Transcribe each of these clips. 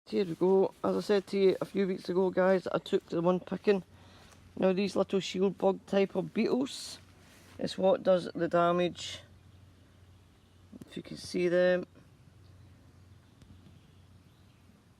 Here we go. As I said to you a few weeks ago, guys, I took the one picking. Now these little shield bug type of beetles, it's what does the damage. If you can see them,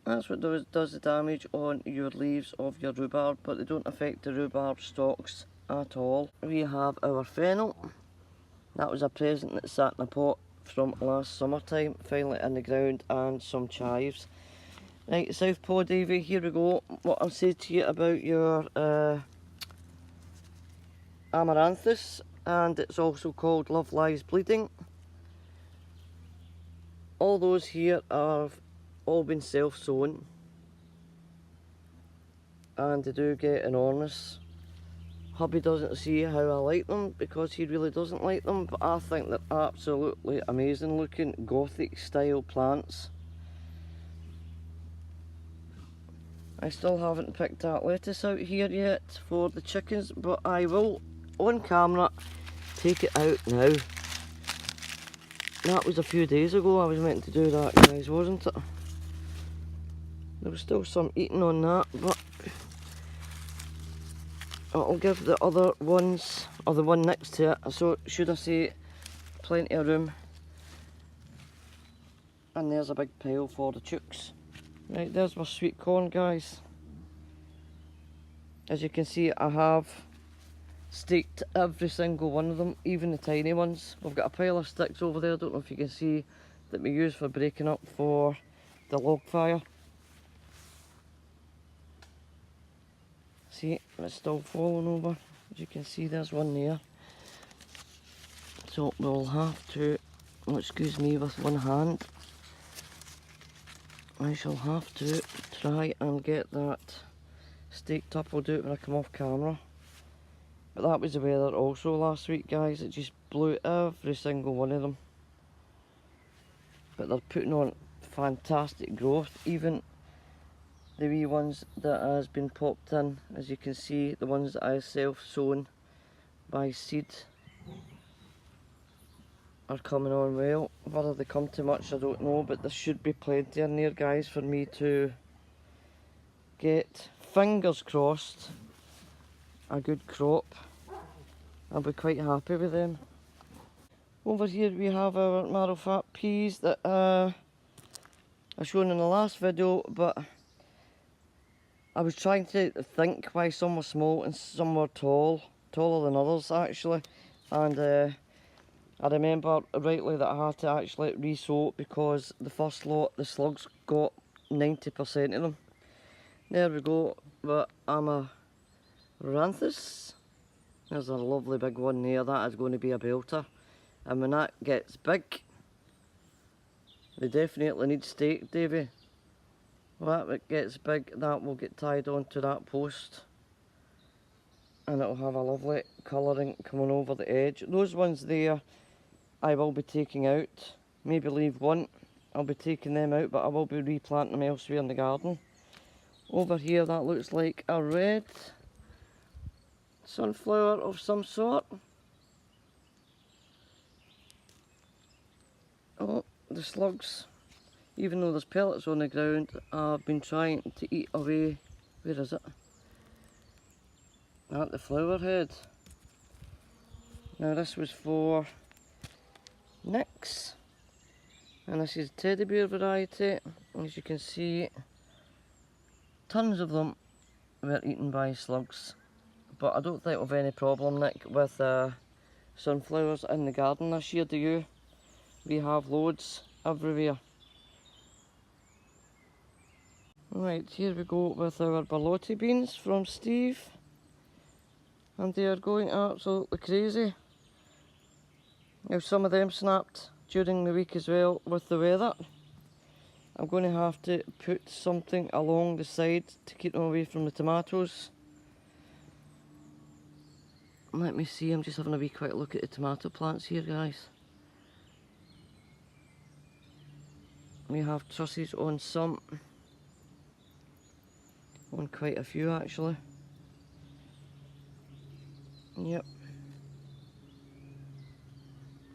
that's what does the damage on your leaves of your rhubarb, but they don't affect the rhubarb stalks at all. We have our fennel. That was a present that sat in a pot from last summertime, finally in the ground, and some chives. Right, Southpaw Davy, here we go. What I'll say to you about your amaranthus, and it's also called Love Lies Bleeding. All those here have all been self-sown, and they do get enormous. Hubby doesn't see how I like them because he really doesn't like them, but I think they're absolutely amazing looking gothic style plants. I still haven't picked that lettuce out here yet for the chickens, but I will, on camera, take it out now. That was a few days ago I was meant to do that, guys, wasn't it? There was still some eating on that, but I'll give the other ones, or the one next to it, so should I say, plenty of room. And there's a big pile for the chooks. Right, there's my sweet corn, guys. As you can see, I have staked every single one of them, even the tiny ones. We've got a pile of sticks over there, I don't know if you can see, that we use for breaking up for the log fire. See, it's still falling over. As you can see, there's one there. So we'll have to, excuse me, with one hand, I shall have to try and get that staked up. I'll do it when I come off camera. But that was the weather also last week, guys. It just blew every single one of them. But they're putting on fantastic growth. Even the wee ones that has been popped in, as you can see, the ones that I self-sown by seed are coming on well. Whether they come to much, I don't know, but there should be plenty in there, guys, for me to get, fingers crossed, a good crop. I'll be quite happy with them. Over here we have our marrow fat peas that I shown in the last video, but I was trying to think why some were small and some were taller than others actually, and I remember rightly that I had to actually re-sow because the first lot, the slugs got 90% of them. There we go, but amaranthus. There's a lovely big one there, that is going to be a belter. And when that gets big, they definitely need stake, Davy. When that gets big, that will get tied onto that post. And it'll have a lovely colouring coming over the edge. Those ones there, I will be taking out. Maybe leave one. I'll be taking them out, but I will be replanting them elsewhere in the garden. Over here, that looks like a red sunflower of some sort. Oh, the slugs. Even though there's pellets on the ground, I've been trying to eat away. Where is it? At the flower head. Now this was for Nix, and this is teddy bear variety. As you can see, tons of them were eaten by slugs, but I don't think we've any problem, Nick, with sunflowers in the garden this year, do you? We have loads everywhere. Right, here we go with our borlotti beans from Steve, and they are going absolutely crazy. Now some of them snapped during the week as well with the weather. I'm going to have to put something along the side to keep them away from the tomatoes. Let me see, I'm just having a wee quick look at the tomato plants here, guys. We have trusses on some, on quite a few actually. Yep.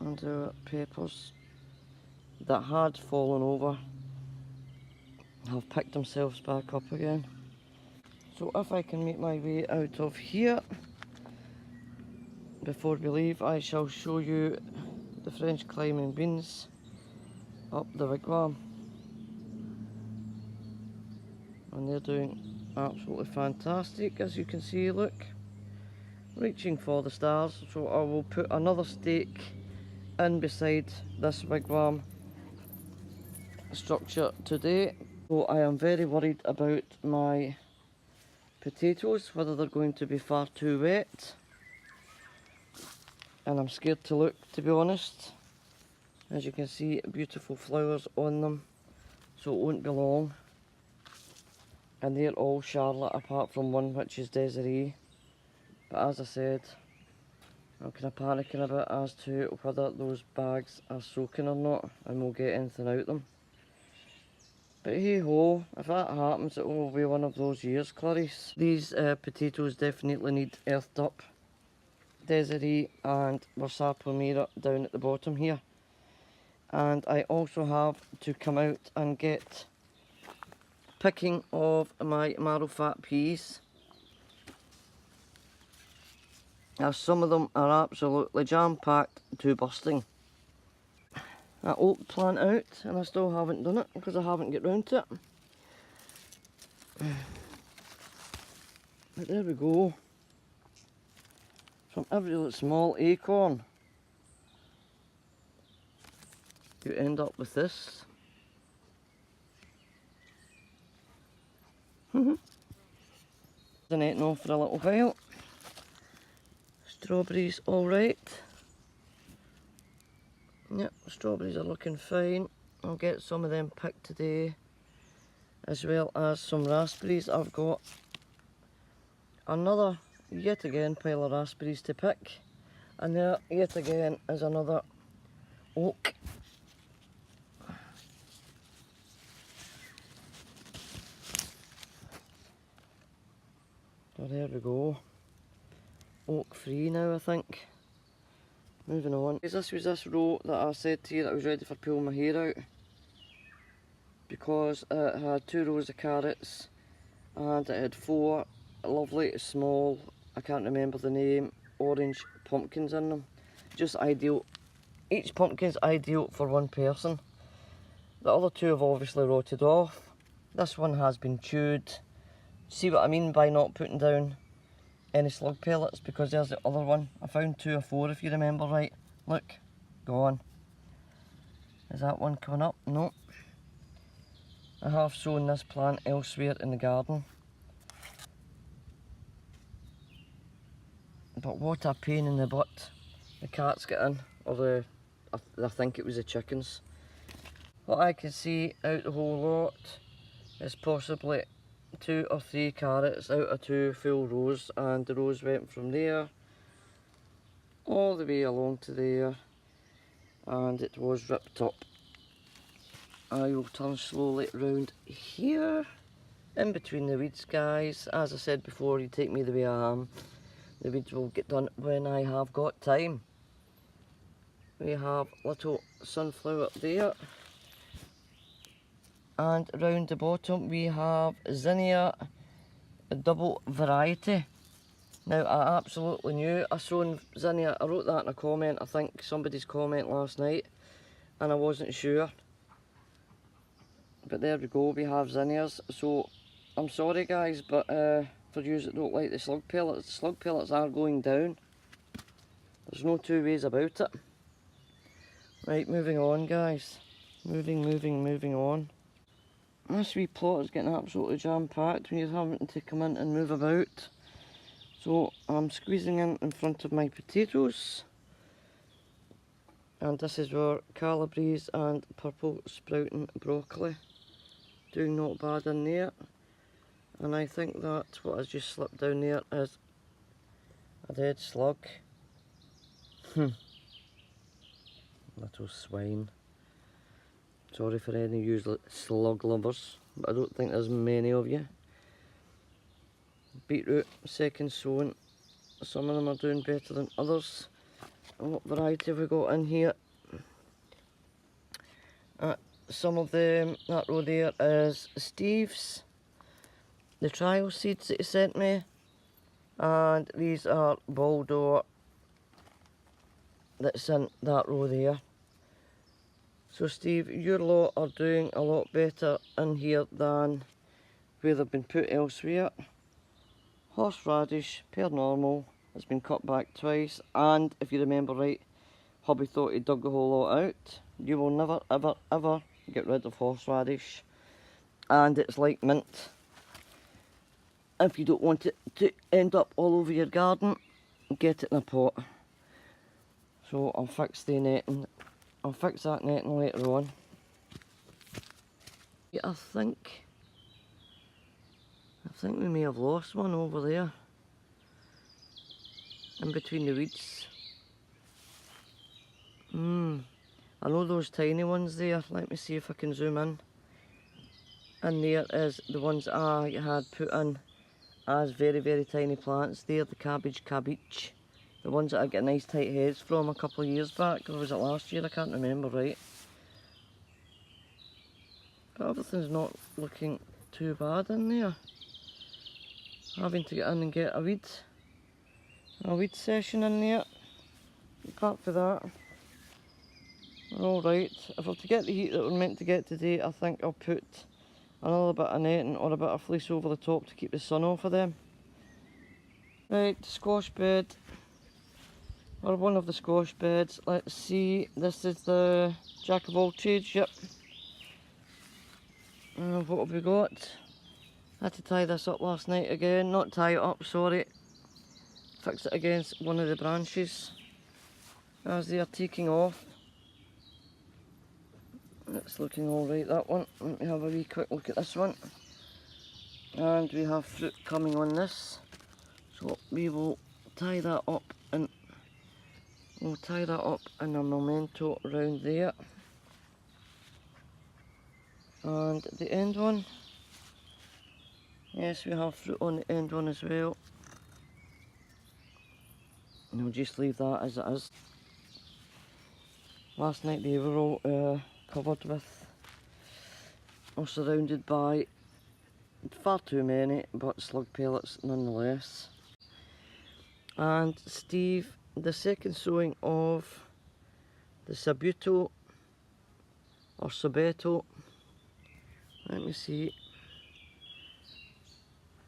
And our peppers that had fallen over have picked themselves back up again. So if I can make my way out of here before we leave, I shall show you the French climbing beans up the wigwam. And they're doing absolutely fantastic, as you can see, look. Reaching for the stars. So I will put another stake in beside this wigwam structure today. So I am very worried about my potatoes, whether they're going to be far too wet. And I'm scared to look, to be honest. As you can see, beautiful flowers on them, so it won't be long. And they're all Charlotte apart from one, which is Desiree. But as I said, I'm kind of panicking a bit as to whether those bags are soaking or not, and we'll get anything out of them. But hey ho, if that happens, it will be one of those years, Clarice. These potatoes definitely need earthed up. Desiree and Versa Palmyra down at the bottom here. And I also have to come out and get picking of my marrow fat peas, as some of them are absolutely jam-packed to bursting. That oak plant out, and I still haven't done it because I haven't got round to it. But there we go. From every little small acorn, you end up with this. Been eating on for a little while. Strawberries alright. Yep, strawberries are looking fine. I'll get some of them picked today, as well as some raspberries. I've got another, yet again, pile of raspberries to pick. And there, yet again, is another oak. So there we go. Oak free now, I think. Moving on. This was this row that I said to you that I was ready for pulling my hair out, because it had 2 rows of carrots and it had 4 lovely small, I can't remember the name, orange pumpkins in them. Just ideal. Each pumpkin's ideal for one person. The other 2 have obviously rotted off. This one has been chewed. See what I mean by not putting down any slug pellets, because there's the other one. I found 2 or 4 if you remember right. Look, gone. Is that one coming up? No. I have sown this plant elsewhere in the garden. But what a pain in the butt. The cats get in, or I think it was the chickens. What I can see out the whole lot is possibly 2 or 3 carrots out of 2 full rows, and the rows went from there all the way along to there, and it was ripped up. I will turn slowly round here, in between the weeds, guys. As I said before, you take me the way I am. The weeds will get done when I have got time. We have little sunflower there. And round the bottom we have zinnia, a double variety. Now I absolutely knew I sown zinnia. I wrote that in a comment, I think somebody's comment last night, and I wasn't sure. But there we go, we have zinnias. So I'm sorry guys, but for you that don't like the slug pellets are going down. There's no 2 ways about it. Right, moving on guys. Moving on. This wee plot is getting absolutely jam-packed when you're having to come in and move about. So I'm squeezing in front of my potatoes. And this is where calabrese and purple sprouting broccoli. Doing not bad in there. And I think that what has just slipped down there is a dead slug. Little swine. Sorry for any of you slug lovers, but I don't think there's many of you. Beetroot, second sown. Some of them are doing better than others. And what variety have we got in here? some of them, that row there is Steve's, the trial seeds that he sent me, and these are Baldo that's in that row there. So Steve, your lot are doing a lot better in here than where they've been put elsewhere. Horseradish, per normal, has been cut back twice, and if you remember right, hubby thought he dug the whole lot out. You will never ever ever get rid of horseradish, and it's like mint. If you don't want it to end up all over your garden, get it in a pot. So I'll fix the netting. I'll fix that netting later on. Yeah, I think we may have lost one over there, in between the weeds. I know those tiny ones there. Let me see if I can zoom in. And there is the ones I had put in as very, very tiny plants. They're the cabbage. The ones that I get nice tight heads from a couple of years back. Or was it last year? I can't remember right. But everything's not looking too bad in there. Having to get in and get a weed session in there. Apart for that, we're alright. If we're to get the heat that we're meant to get today, I think I'll put another bit of netting or a bit of fleece over the top to keep the sun off of them. Right, squash bed. Or one of the squash beds. Let's see, this is the jack of all trades, yep. What have we got? I had to tie this up last night again, not tie it up, sorry. Fix it against one of the branches as they are taking off. It's looking alright, that one. Let me have a wee quick look at this one. And we have fruit coming on this. So we will tie that up and we'll tie that up in a memento around there. And the end one. Yes, we have fruit on the end one as well. And we'll just leave that as it is. Last night they were all covered with, or surrounded by far too many, but slug pellets nonetheless. And Steve, the second sowing of the Sabuto, or Sabeto, let me see,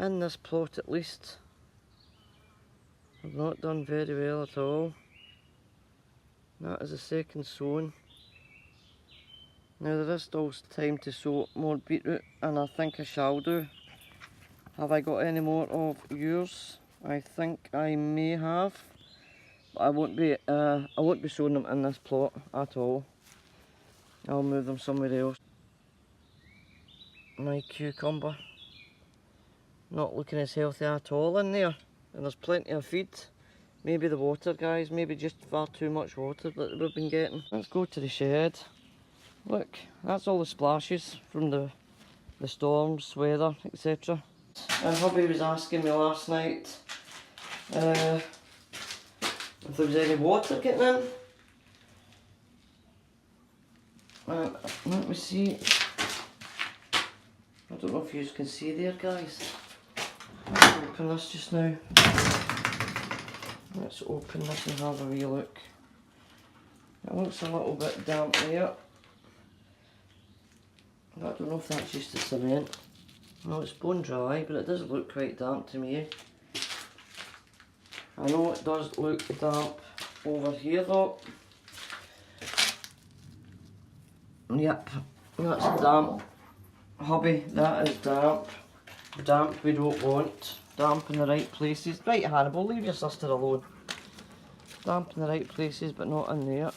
in this plot at least, I've not done very well at all. That is the second sowing. Now there is still time to sow more beetroot, and I think I shall do. Have I got any more of yours? I think I may have, but I won't be sowing them in this plot at all. I'll move them somewhere else. My cucumber, not looking as healthy at all in there, and there's plenty of feed. Maybe the water, guys, maybe just far too much water that we've been getting. Let's go to the shed. Look, that's all the splashes from the storms, weather, etc. And hubby was asking me last night if there was any water getting in. Let me see. I don't know if you can see there, guys. Let's open this just now. Let's open this and have a wee look. It looks a little bit damp there. I don't know if that's just the cement. No, it's bone dry, but it does look quite damp to me. I know it does look damp over here though. Yep, that's damp. Hubby, that is damp. Damp we don't want. Damp in the right places. Right, Hannibal, leave your sister alone. Damp in the right places, but not in there.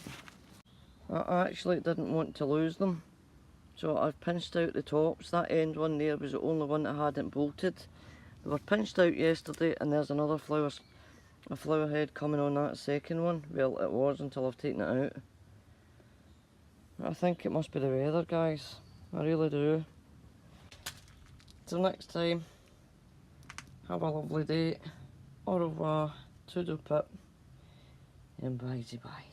I actually didn't want to lose them, so I've pinched out the tops. That end one there was the only one that hadn't bolted. They were pinched out yesterday, and there's another a flower head coming on that second one. Well, it was until I've taken it out. I think it must be the weather, guys. I really do. Till next time, have a lovely day. Au revoir, toodle pip, and bye-bye.